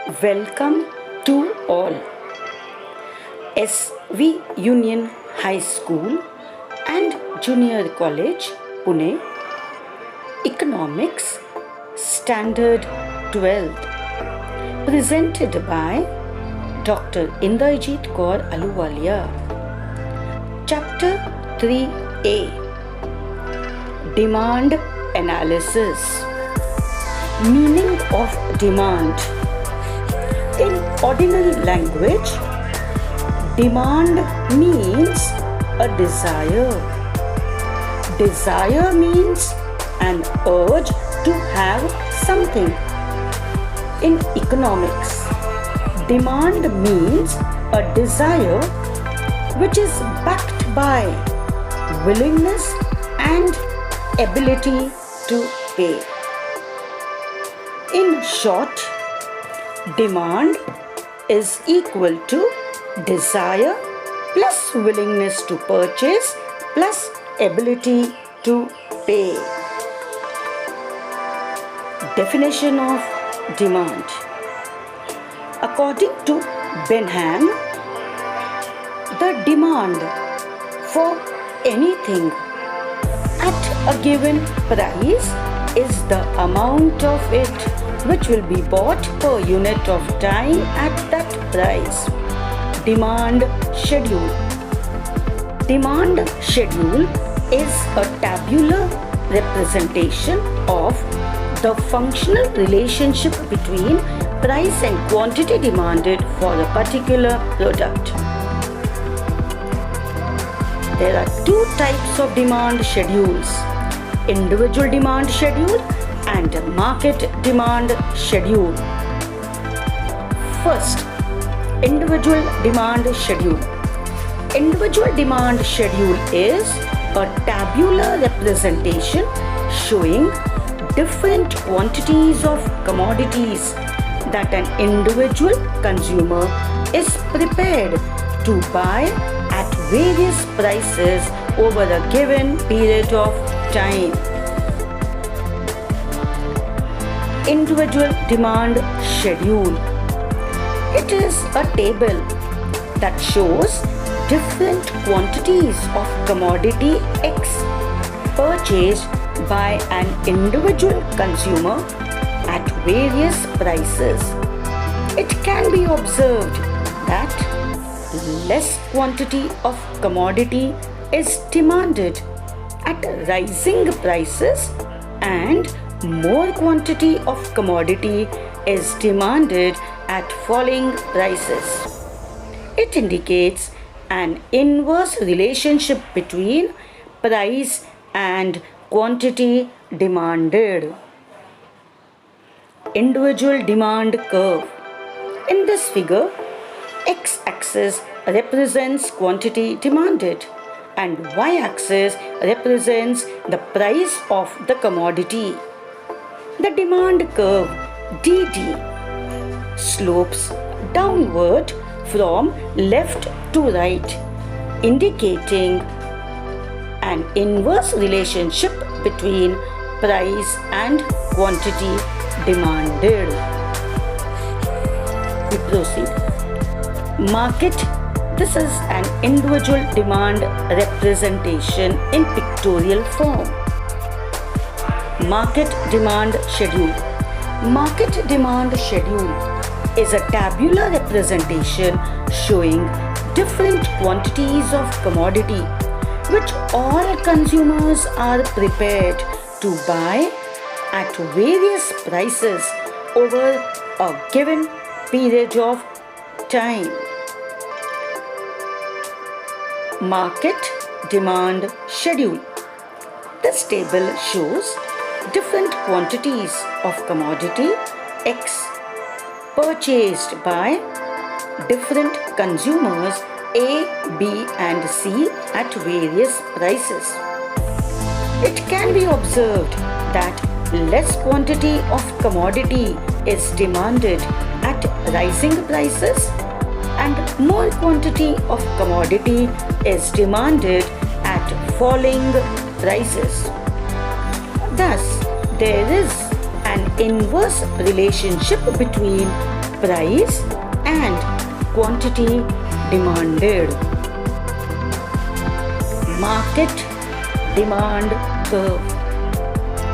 Welcome to all. SV Union High School and Junior College, Pune, Economics, Standard 12th, presented by Dr. Indrajit Kaur Ahluwalia. Chapter 3A, Demand Analysis. Meaning of demand. In ordinary language, demand means a desire. Desire means an urge to have something. In economics, demand means a desire which is backed by willingness and ability to pay. In short, demand is equal to desire plus willingness to purchase plus ability to pay. Definition of demand. According to Benham, the demand for anything at a given price is the amount of it which will be bought per unit of time at that price. Demand schedule. Demand schedule is a tabular representation of the functional relationship between price and quantity demanded for a particular product. There are two types of demand schedules: individual demand schedule and market demand schedule. First, individual demand schedule. Individual demand schedule is a tabular representation showing different quantities of commodities that an individual consumer is prepared to buy at various prices over a given period of time. Individual demand schedule. It is a table that shows different quantities of commodity X purchased by an individual consumer at various prices. It can be observed that less quantity of commodity is demanded at rising prices and more quantity of commodity is demanded at falling prices. It indicates an inverse relationship between price and quantity demanded. Individual demand curve. In this figure, x-axis represents quantity demanded and y-axis represents the price of the commodity. The demand curve DD slopes downward from left to right, indicating an inverse relationship between price and quantity demanded. We proceed. Market. This is an individual demand representation in pictorial form. Market demand schedule. Market demand schedule is a tabular representation showing different quantities of commodity which all consumers are prepared to buy at various prices over a given period of time. Market demand schedule. This table shows different quantities of commodity X purchased by different consumers A, B and C at various prices. It can be observed that less quantity of commodity is demanded at rising prices and more quantity of commodity is demanded at falling prices. Thus, there is an inverse relationship between price and quantity demanded. Market demand curve.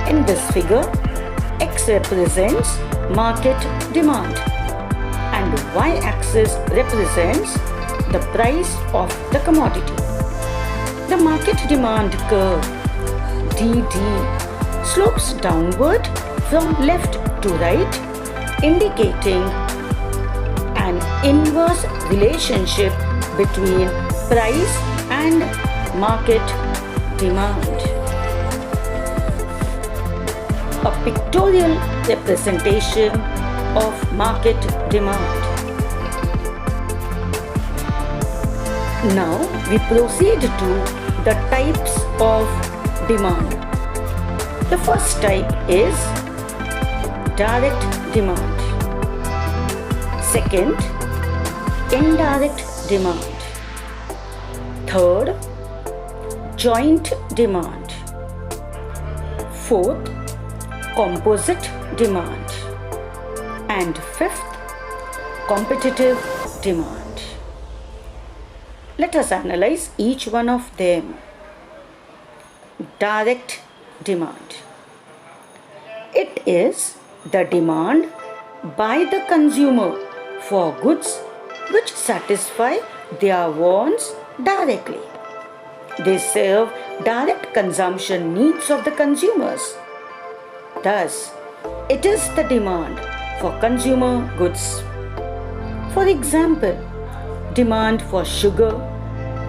In this figure, X represents market demand and Y-axis represents the price of the commodity. The market demand curve DD slopes downward from left to right, indicating an inverse relationship between price and market demand. A pictorial representation of market demand. Now we proceed to the types of demand. The first type is direct demand. Second, indirect demand. Third, joint demand. Fourth, composite demand. And fifth, competitive demand. Let us analyze each one of them. Direct demand. It is the demand by the consumer for goods which satisfy their wants directly. They serve direct consumption needs of the consumers. Thus, it is the demand for consumer goods. For example, demand for sugar,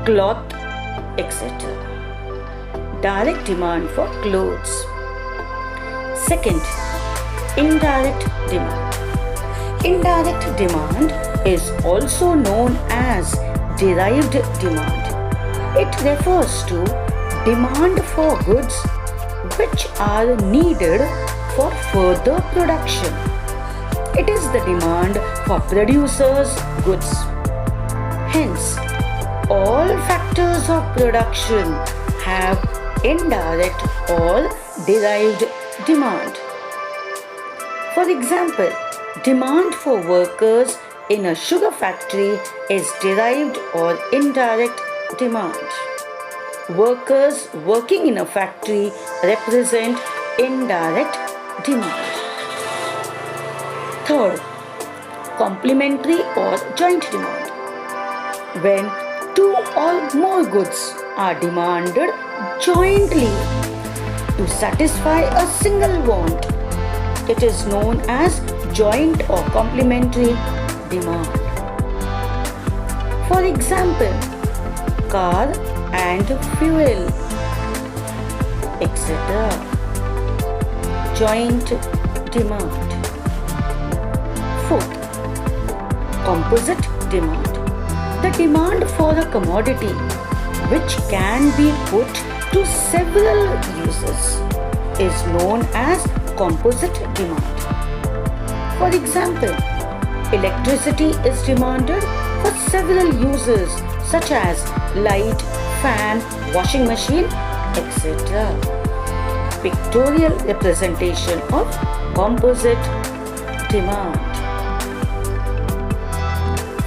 cloth, etc. Direct demand for clothes. Second, indirect demand. Indirect demand is also known as derived demand. It refers to demand for goods which are needed for further production. It is the demand for producers' goods. Hence, all factors of production have indirect or derived demand. For example, demand for workers in a sugar factory is derived or indirect demand. Workers working in a factory represent indirect demand. Third, complementary or joint demand. When two or more goods are demanded jointly to satisfy a single want, it is known as joint or complementary demand. For example, car and fuel, etc. Joint demand. Fourth, composite demand. The demand for a commodity which can be put to several uses is known as composite demand. For example, electricity is demanded for several uses such as light, fan, washing machine, etc. Pictorial representation of composite demand.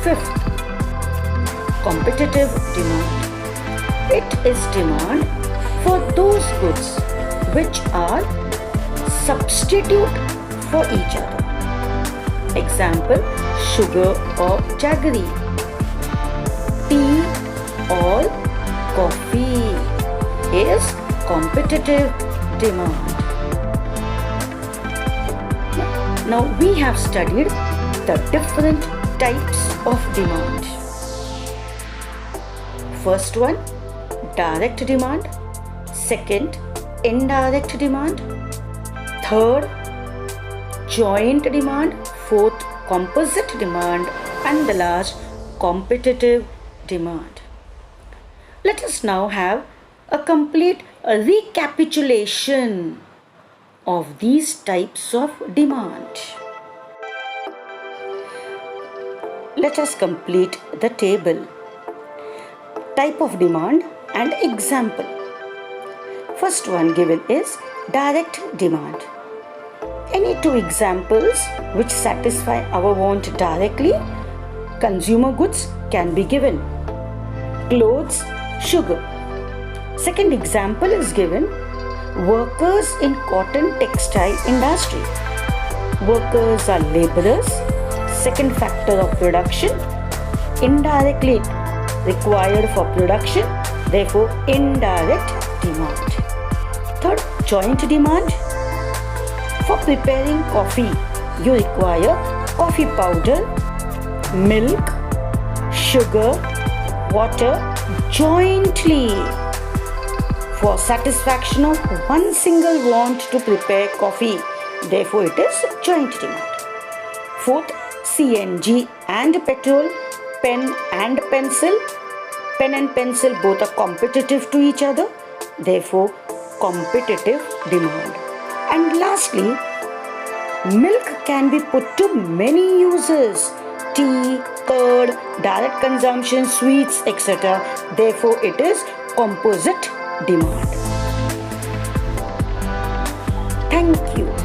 Fifth, competitive demand. It is demand for those goods which are substitute for each other. Example, sugar or jaggery, tea or coffee is competitive demand. Now we have studied the different types of demand. First one, direct demand. Second, indirect demand. Third, joint demand. Fourth, composite demand. And the last, competitive demand. Let us now have a complete recapitulation of these types of demand. Let us complete the table. Type of demand and example. First one given is direct demand. any two examples which satisfy our want directly, consumer goods can be given. Clothes, sugar. Second example is given, workers in cotton textile industry. Workers are laborers. Second factor of production, indirectly required for production, therefore indirect demand. Third, joint demand. For preparing coffee, you require coffee powder, milk, sugar, water jointly for satisfaction of one single want to prepare coffee. Therefore, it is joint demand. Fourth, CNG and petrol, pen and pencil. Pen and pencil both are competitive to each other. Therefore, competitive demand. And lastly, milk can be put to many uses. Tea, curd, direct consumption, sweets, etc. Therefore, it is composite demand. Thank you.